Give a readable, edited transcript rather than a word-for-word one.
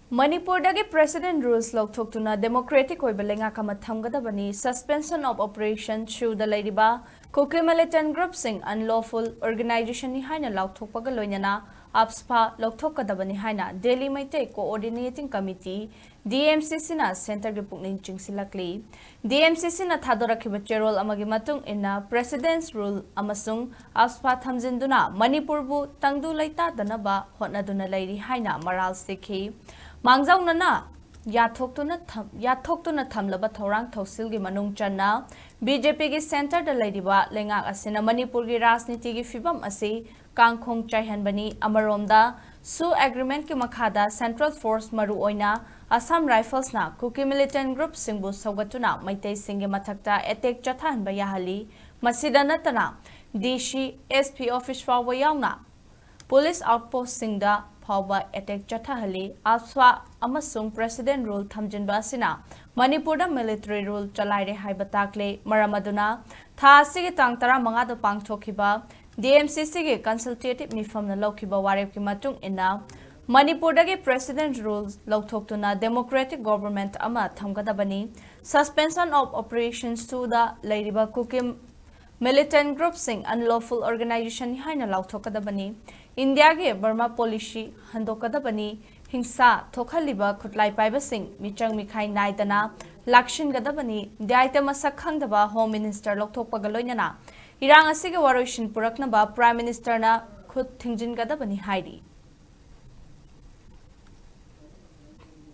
Manipur dagi President rules lawthokuna democratic oiba Leingak ama thamgadabani suspension of operation through the Ladiba Kuki militant group sing unlawful organization ni haina lawthokpaga loinana apspa lawthokadabani haina Delhi Maitei Coordinating Committee DMCC na center gi pukning chingsilakli DMCC na thadorakhiba cherol amagi matung inna president's rule amasung apspa thamjinduna Manipur bu tangdu laita danaba hotnaduna lairi haina maral sikhi Mangzaunana yathok na thamlaba thorang thosil gi manung channa BJP gi center da laidiba Leingak asina Manipur gi rajniti gi fibam asi kangkhong chaihanbani amaromda su agreement ki makhada central force maru oina Assam Rifles na Kuki militant group singbu saugatuna maitai singi mathakta attack chathanba yahali masida natana DC SP office fawa yauna police outpost singda Pawba attack Chatthakhre Aswa amasung president rule thamjinba asina Manipurda military rule chalaire haibatakle maramaduna tha asigi tang 15 da pangthokhiba DMCC ge consultative mifam na lokhiba warep ki matung ina Manipurda ge president rules lawthoktuna democratic government ama thamgadabani suspension of operations to the Ladiba Kuki militant group sing unlawful organization haina lawthokadabani India ge Burma policy handokadabani hingsa thokhaliba khutlai paiba sing michang mikhai naidana lakshin gadabani daita masak khangdaba home minister lokthokpaga loinana irang asige waroishin puraknaba prime minister na khut thingjin gadabani hairi